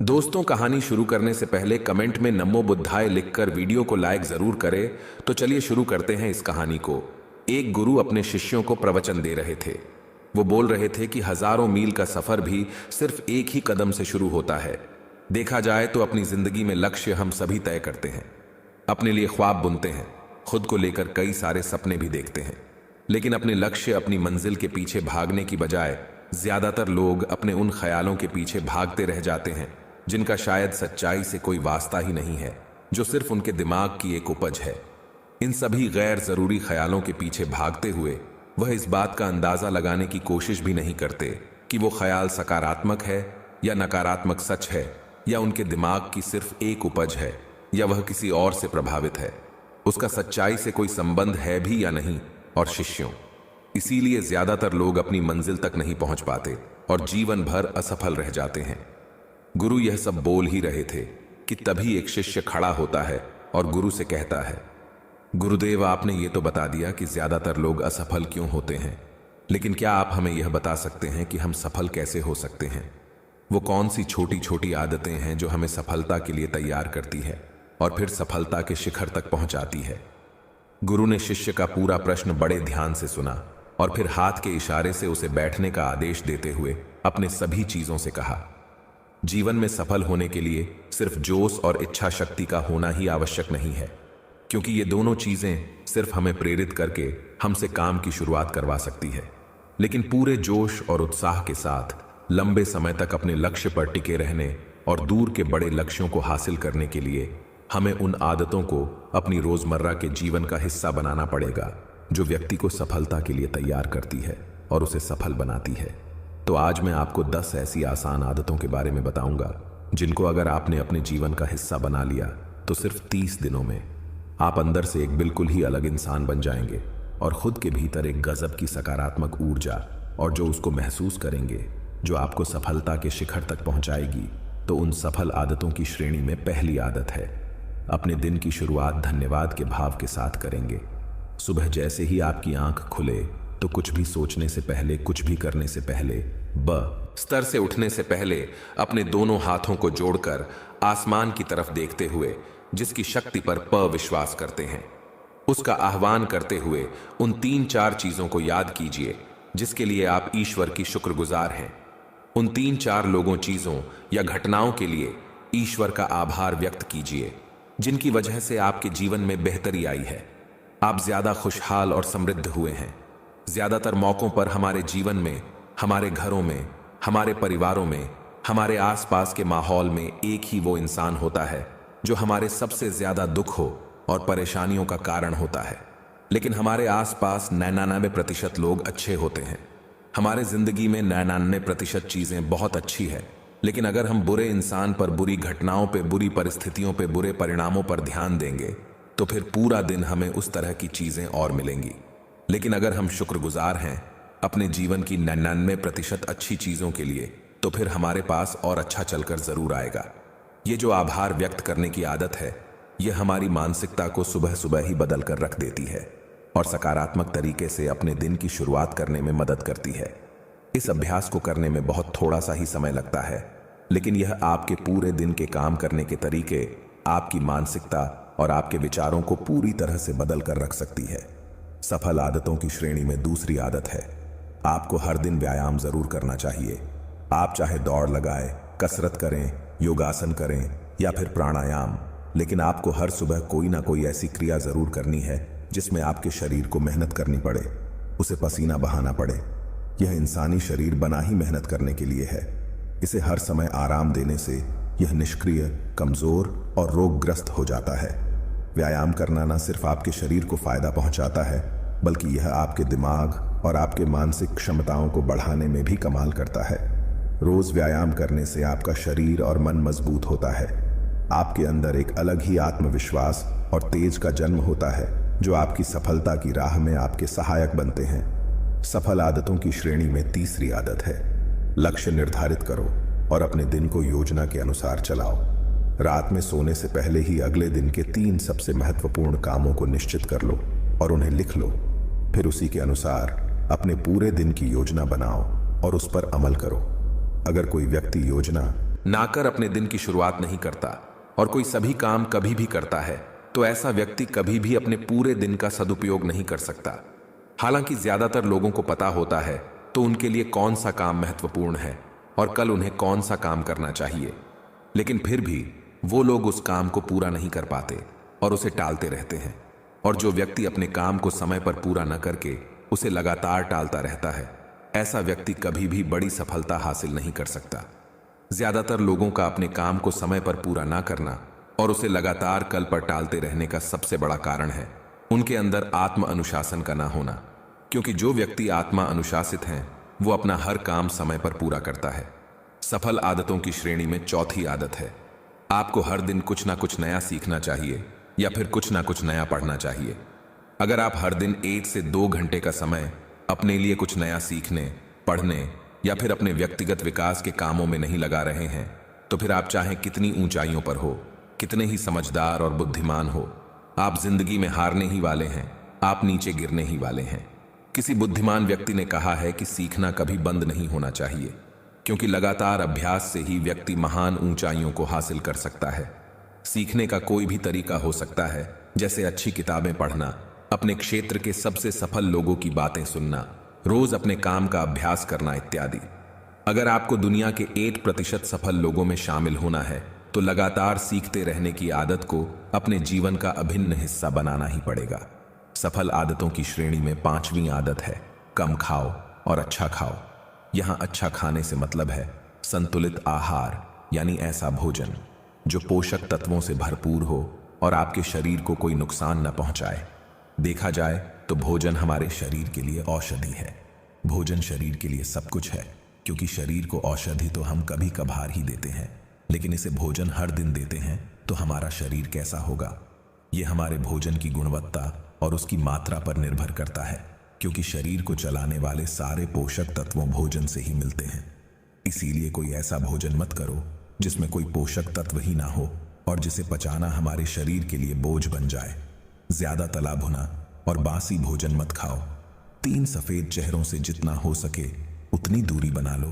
दोस्तों, कहानी शुरू करने से पहले कमेंट में नमो बुद्धाय लिखकर वीडियो को लाइक जरूर करें। तो चलिए शुरू करते हैं इस कहानी को। एक गुरु अपने शिष्यों को प्रवचन दे रहे थे। वो बोल रहे थे कि हजारों मील का सफर भी सिर्फ एक ही कदम से शुरू होता है। देखा जाए तो अपनी जिंदगी में लक्ष्य हम सभी तय करते हैं, अपने लिए ख्वाब बुनते हैं, खुद को लेकर कई सारे सपने भी देखते हैं। लेकिन अपने लक्ष्य, अपनी मंजिल के पीछे भागने की बजाय ज्यादातर लोग अपने उन ख्यालों के पीछे भागते रह जाते हैं जिनका शायद सच्चाई से कोई वास्ता ही नहीं है, जो सिर्फ उनके दिमाग की एक उपज है। इन सभी गैर जरूरी ख्यालों के पीछे भागते हुए वह इस बात का अंदाजा लगाने की कोशिश भी नहीं करते कि वो ख्याल सकारात्मक है या नकारात्मक सच है, या उनके दिमाग की सिर्फ एक उपज है, या वह किसी और से प्रभावित है, उसका सच्चाई से कोई संबंध है भी या नहीं। और शिष्यों, इसीलिए ज्यादातर लोग अपनी मंजिल तक नहीं पहुंच पाते और जीवन भर असफल रह जाते हैं। गुरु यह सब बोल ही रहे थे कि तभी एक शिष्य खड़ा होता है और गुरु से कहता है, गुरुदेव, आपने ये तो बता दिया कि ज्यादातर लोग असफल क्यों होते हैं, लेकिन क्या आप हमें यह बता सकते हैं कि हम सफल कैसे हो सकते हैं? वो कौन सी छोटी छोटी आदतें हैं जो हमें सफलता के लिए तैयार करती है और फिर सफलता के शिखर तक पहुंचाती है? गुरु ने शिष्य का पूरा प्रश्न बड़े ध्यान से सुना और फिर हाथ के इशारे से उसे बैठने का आदेश देते हुए अपने सभी चीजों से कहा, जीवन में सफल होने के लिए सिर्फ जोश और इच्छा शक्ति का होना ही आवश्यक नहीं है, क्योंकि ये दोनों चीजें सिर्फ हमें प्रेरित करके हमसे काम की शुरुआत करवा सकती है। लेकिन पूरे जोश और उत्साह के साथ लंबे समय तक अपने लक्ष्य पर टिके रहने और दूर के बड़े लक्ष्यों को हासिल करने के लिए हमें उन आदतों को अपनी रोजमर्रा के जीवन का हिस्सा बनाना पड़ेगा जो व्यक्ति को सफलता के लिए तैयार करती है और उसे सफल बनाती है। तो आज मैं आपको 10 ऐसी आसान आदतों के बारे में बताऊंगा जिनको अगर आपने अपने जीवन का हिस्सा बना लिया तो सिर्फ 30 दिनों में आप अंदर से एक बिल्कुल ही अलग इंसान बन जाएंगे और खुद के भीतर एक गजब की सकारात्मक ऊर्जा और जो उसको महसूस करेंगे, जो आपको सफलता के शिखर तक पहुंचाएगी। तो उन सफल आदतों की श्रेणी में पहली आदत है, अपने दिन की शुरुआत धन्यवाद के भाव के साथ करेंगे। सुबह जैसे ही आपकी आंख खुले तो कुछ भी सोचने से पहले, कुछ भी करने से पहले, स्तर से उठने से पहले अपने दोनों हाथों को जोड़कर आसमान की तरफ देखते हुए जिसकी शक्ति पर विश्वास करते हैं, उसका आह्वान करते हुए उन 3-4 चीजों को याद कीजिए जिसके लिए आप ईश्वर की शुक्रगुजार हैं। उन 3-4 लोगों, चीजों या घटनाओं के लिए ईश्वर का आभार व्यक्त कीजिए जिनकी वजह से आपके जीवन में बेहतरी आई है, आप ज्यादा खुशहाल और समृद्ध हुए हैं। ज्यादातर मौकों पर हमारे जीवन में, हमारे घरों में, हमारे परिवारों में, हमारे आसपास के माहौल में एक ही वो इंसान होता है जो हमारे सबसे ज्यादा दुख हो और परेशानियों का कारण होता है। लेकिन हमारे आसपास 99% लोग अच्छे होते हैं। हमारे जिंदगी में 99% चीजें बहुत अच्छी है, लेकिन अगर हम बुरे इंसान पर, बुरी घटनाओं पे, बुरी परिस्थितियों पे, बुरे परिणामों पर ध्यान देंगे तो फिर पूरा दिन हमें उस तरह की चीजें और मिलेंगी। लेकिन अगर हम शुक्रगुजार हैं अपने जीवन की 99% अच्छी चीजों के लिए, तो फिर हमारे पास और अच्छा चलकर जरूर आएगा। ये जो आभार व्यक्त करने की आदत है, ये हमारी मानसिकता को सुबह सुबह ही बदल कर रख देती है और सकारात्मक तरीके से अपने दिन की शुरुआत करने में मदद करती है। इस अभ्यास को करने में बहुत थोड़ा सा ही समय लगता है, लेकिन यह आपके पूरे दिन के काम करने के तरीके, आपकी मानसिकता और आपके विचारों को पूरी तरह से बदल कर रख सकती है। सफल आदतों की श्रेणी में दूसरी आदत है, आपको हर दिन व्यायाम जरूर करना चाहिए। आप चाहे दौड़ लगाएं, कसरत करें, योगासन करें या फिर प्राणायाम, लेकिन आपको हर सुबह कोई ना कोई ऐसी क्रिया जरूर करनी है जिसमें आपके शरीर को मेहनत करनी पड़े, उसे पसीना बहाना पड़े। यह इंसानी शरीर बना ही मेहनत करने के लिए है। इसे हर समय आराम देने से यह निष्क्रिय, कमजोर और रोगग्रस्त हो जाता है। व्यायाम करना न सिर्फ आपके शरीर को फायदा पहुंचाता है, बल्कि यह आपके दिमाग और आपके मानसिक क्षमताओं को बढ़ाने में भी कमाल करता है। रोज व्यायाम करने से आपका शरीर और मन मजबूत होता है। आपके अंदर एक अलग ही आत्मविश्वास और तेज का जन्म होता है जो आपकी सफलता की राह में आपके सहायक बनते हैं। सफल आदतों की श्रेणी में तीसरी आदत है, लक्ष्य निर्धारित करो और अपने दिन को योजना के अनुसार चलाओ। रात में सोने से पहले ही अगले दिन के 3 सबसे महत्वपूर्ण कामों को निश्चित कर लो और उन्हें लिख लो। फिर उसी के अनुसार अपने पूरे दिन की योजना बनाओ और उस पर अमल करो। अगर कोई व्यक्ति योजना ना कर अपने दिन की शुरुआत नहीं करता और कोई सभी काम कभी भी करता है, तो ऐसा व्यक्ति कभी भी अपने पूरे दिन का सदुपयोग नहीं कर सकता। हालांकि ज्यादातर लोगों को पता होता है तो उनके लिए कौन सा काम महत्वपूर्ण है और कल उन्हें कौन सा काम करना चाहिए, लेकिन फिर भी वो लोग उस काम को पूरा नहीं कर पाते और उसे टालते रहते हैं। और जो व्यक्ति अपने काम को समय पर पूरा न करके उसे लगातार टालता रहता है, ऐसा व्यक्ति कभी भी बड़ी सफलता हासिल नहीं कर सकता। ज्यादातर लोगों का अपने काम को समय पर पूरा ना करना और उसे लगातार कल पर टालते रहने का सबसे बड़ा कारण है उनके अंदर आत्म अनुशासन का ना होना। क्योंकि जो व्यक्ति आत्मा अनुशासित हैं, वो अपना हर काम समय पर पूरा करता है। सफल आदतों की श्रेणी में चौथी आदत है, आपको हर दिन कुछ ना कुछ नया सीखना चाहिए या फिर कुछ ना कुछ नया पढ़ना चाहिए। अगर आप हर दिन 1 से 2 घंटे का समय अपने लिए कुछ नया सीखने, पढ़ने या फिर अपने व्यक्तिगत विकास के कामों में नहीं लगा रहे हैं, तो फिर आप चाहे कितनी ऊंचाइयों पर हो, कितने ही समझदार और बुद्धिमान हो, आप जिंदगी में हारने ही वाले हैं, आप नीचे गिरने ही वाले हैं। किसी बुद्धिमान व्यक्ति ने कहा है कि सीखना कभी बंद नहीं होना चाहिए, क्योंकि लगातार अभ्यास से ही व्यक्ति महान ऊंचाइयों को हासिल कर सकता है। सीखने का कोई भी तरीका हो सकता है, जैसे अच्छी किताबें पढ़ना, अपने क्षेत्र के सबसे सफल लोगों की बातें सुनना, रोज अपने काम का अभ्यास करना इत्यादि। अगर आपको दुनिया के 8% सफल लोगों में शामिल होना है, तो लगातार सीखते रहने की आदत को अपने जीवन का अभिन्न हिस्सा बनाना ही पड़ेगा। सफल आदतों की श्रेणी में 5वीं आदत है, कम खाओ और अच्छा खाओ। यहां अच्छा खाने से मतलब है संतुलित आहार, यानी ऐसा भोजन जो पोषक तत्वों से भरपूर हो और आपके शरीर को कोई नुकसान न पहुंचाए। देखा जाए तो भोजन हमारे शरीर के लिए औषधि है। भोजन शरीर के लिए सब कुछ है, क्योंकि शरीर को औषधि तो हम कभी कभार ही देते हैं, लेकिन इसे भोजन हर दिन देते हैं तो हमारा शरीर कैसा होगा, ये हमारे भोजन की गुणवत्ता और उसकी मात्रा पर निर्भर करता है। क्योंकि शरीर को चलाने वाले सारे पोषक तत्वों भोजन से ही मिलते हैं। इसीलिए कोई ऐसा भोजन मत करो जिसमें कोई पोषक तत्व ही ना हो और जिसे पचाना हमारे शरीर के लिए बोझ बन जाए। ज्यादा तला भुना और बासी भोजन मत खाओ। 3 सफेद चेहरों से जितना हो सके उतनी दूरी बना लो।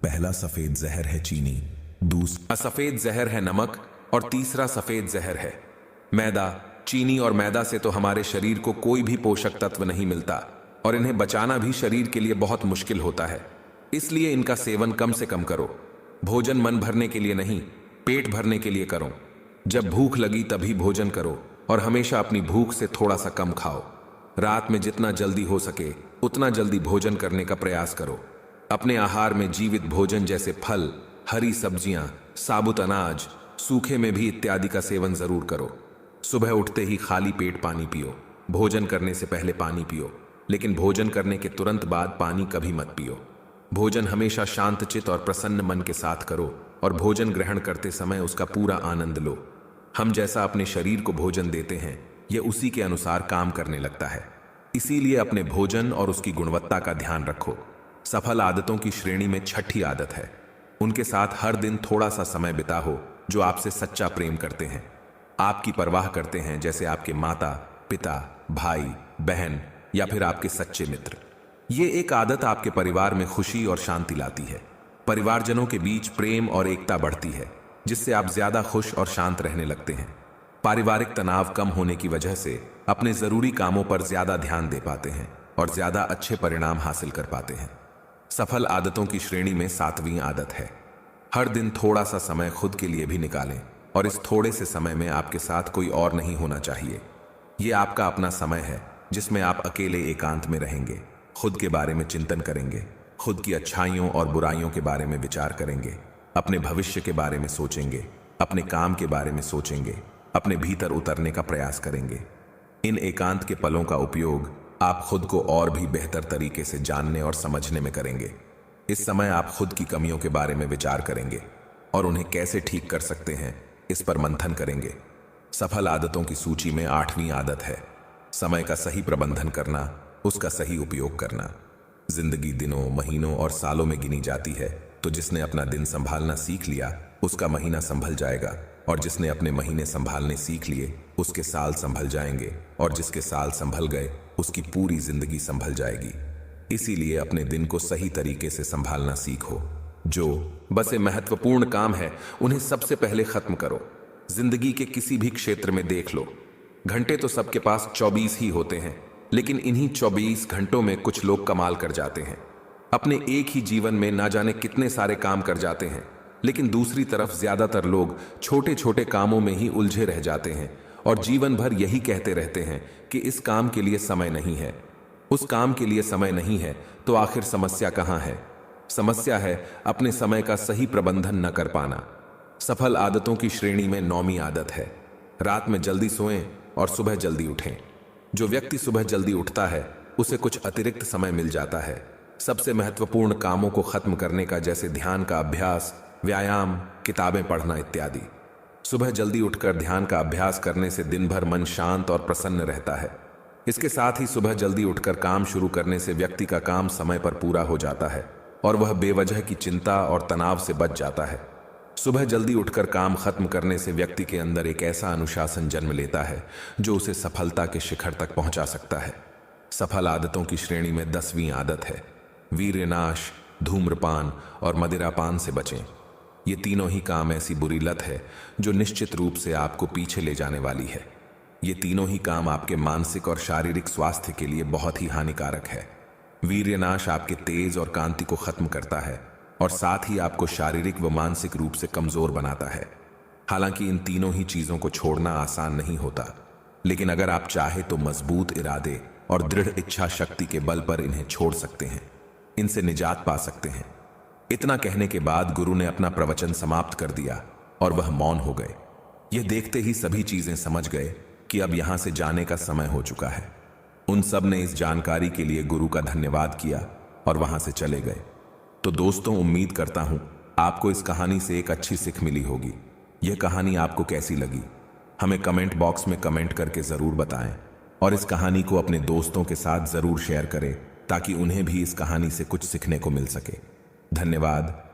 पहला सफेद जहर है चीनी, दूसरा सफेद जहर है नमक और तीसरा सफेद जहर है मैदा। चीनी और मैदा से तो हमारे शरीर को कोई भी पोषक तत्व नहीं मिलता और इन्हें बचाना भी शरीर के लिए बहुत मुश्किल होता है। इसलिए इनका सेवन कम से कम करो। भोजन मन भरने के लिए नहीं, पेट भरने के लिए करो। जब भूख लगी तभी भोजन करो और हमेशा अपनी भूख से थोड़ा सा कम खाओ। रात में जितना जल्दी हो सके उतना जल्दी भोजन करने का प्रयास करो। अपने आहार में जीवित भोजन जैसे फल, हरी सब्जियां, साबुत अनाज, सूखे में भी इत्यादि का सेवन जरूर करो। सुबह उठते ही खाली पेट पानी पियो। भोजन करने से पहले पानी पियो, लेकिन भोजन करने के तुरंत बाद पानी कभी मत पियो। भोजन हमेशा शांतचित्त और प्रसन्न मन के साथ करो और भोजन ग्रहण करते समय उसका पूरा आनंद लो। हम जैसा अपने शरीर को भोजन देते हैं, यह उसी के अनुसार काम करने लगता है। इसीलिए अपने भोजन और उसकी गुणवत्ता का ध्यान रखो। सफल आदतों की श्रेणी में 6ठी आदत है, उनके साथ हर दिन थोड़ा सा समय बिताओ जो आपसे सच्चा प्रेम करते हैं, आपकी परवाह करते हैं, जैसे आपके माता पिता, भाई बहन या फिर आपके सच्चे मित्र। ये एक आदत आपके परिवार में खुशी और शांति लाती है। परिवारजनों के बीच प्रेम और एकता बढ़ती है, जिससे आप ज्यादा खुश और शांत रहने लगते हैं। पारिवारिक तनाव कम होने की वजह से अपने जरूरी कामों पर ज्यादा ध्यान दे पाते हैं और ज्यादा अच्छे परिणाम हासिल कर पाते हैं। सफल आदतों की श्रेणी में 7वीं आदत है, हर दिन थोड़ा सा समय खुद के लिए भी निकालें और इस थोड़े से समय में आपके साथ कोई और नहीं होना चाहिए। ये आपका अपना समय है जिसमें आप अकेले एकांत में रहेंगे, खुद के बारे में चिंतन करेंगे, खुद की अच्छाइयों और बुराइयों के बारे में विचार करेंगे, अपने भविष्य के बारे में सोचेंगे, अपने काम के बारे में सोचेंगे, अपने भीतर उतरने का प्रयास करेंगे। इन एकांत के पलों का उपयोग आप खुद को और भी बेहतर तरीके से जानने और समझने में करेंगे। इस समय आप खुद की कमियों के बारे में विचार करेंगे और उन्हें कैसे ठीक कर सकते हैं, इस पर मंथन करेंगे। सफल आदतों की सूची में 8वीं आदत है, समय का सही प्रबंधन करना, उसका सही उपयोग करना। जिंदगी दिनों, महीनों और सालों में गिनी जाती है, तो जिसने अपना दिन संभालना सीख लिया उसका महीना संभल जाएगा, और जिसने अपने महीने संभालने सीख लिए उसके साल संभल जाएंगे, और जिसके साल संभल गए उसकी पूरी जिंदगी संभल जाएगी। इसीलिए अपने दिन को सही तरीके से संभालना सीखो। जो बसे महत्वपूर्ण काम है उन्हें सबसे पहले खत्म करो। जिंदगी के किसी भी क्षेत्र में देख लो, घंटे तो सबके पास 24 ही होते हैं, लेकिन इन्हीं 24 घंटों में कुछ लोग कमाल कर जाते हैं। अपने एक ही जीवन में ना जाने कितने सारे काम कर जाते हैं, लेकिन दूसरी तरफ ज्यादातर लोग छोटे छोटे कामों में ही उलझे रह जाते हैं और जीवन भर यही कहते रहते हैं कि इस काम के लिए समय नहीं है, उस काम के लिए समय नहीं है। तो आखिर समस्या कहाँ है? समस्या है अपने समय का सही प्रबंधन न कर पाना। सफल आदतों की श्रेणी में 9वीं आदत है, रात में जल्दी सोएं और सुबह जल्दी उठें। जो व्यक्ति सुबह जल्दी उठता है उसे कुछ अतिरिक्त समय मिल जाता है सबसे महत्वपूर्ण कामों को खत्म करने का, जैसे ध्यान का अभ्यास, व्यायाम, किताबें पढ़ना इत्यादि। सुबह जल्दी उठकर ध्यान का अभ्यास करने से दिन भर मन शांत और प्रसन्न रहता है। इसके साथ ही सुबह जल्दी उठकर काम शुरू करने से व्यक्ति का काम समय पर पूरा हो जाता है और वह बेवजह की चिंता और तनाव से बच जाता है। सुबह जल्दी उठकर काम खत्म करने से व्यक्ति के अंदर एक ऐसा अनुशासन जन्म लेता है जो उसे सफलता के शिखर तक पहुंचा सकता है। सफल आदतों की श्रेणी में 10वीं आदत है, वीर्यनाश, धूम्रपान और मदिरापान से बचें। ये तीनों ही काम ऐसी बुरी लत है जो निश्चित रूप से आपको पीछे ले जाने वाली है। ये तीनों ही काम आपके मानसिक और शारीरिक स्वास्थ्य के लिए बहुत ही हानिकारक है। वीर्यनाश आपके तेज और कांति को खत्म करता है और साथ ही आपको शारीरिक व मानसिक रूप से कमजोर बनाता है। हालांकि इन तीनों ही चीजों को छोड़ना आसान नहीं होता, लेकिन अगर आप चाहे तो मजबूत इरादे और दृढ़ इच्छा शक्ति के बल पर इन्हें छोड़ सकते हैं, इनसे निजात पा सकते हैं। इतना कहने के बाद गुरु ने अपना प्रवचन समाप्त कर दिया और वह मौन हो गए। यह देखते ही सभी चीजें समझ गए कि अब यहां से जाने का समय हो चुका है। उन सब ने इस जानकारी के लिए गुरु का धन्यवाद किया और वहां से चले गए। तो दोस्तों, उम्मीद करता हूं आपको इस कहानी से एक अच्छी सीख मिली होगी। यह कहानी आपको कैसी लगी हमें कमेंट बॉक्स में कमेंट करके जरूर बताएं और इस कहानी को अपने दोस्तों के साथ जरूर शेयर करें ताकि उन्हें भी इस कहानी से कुछ सीखने को मिल सके। धन्यवाद।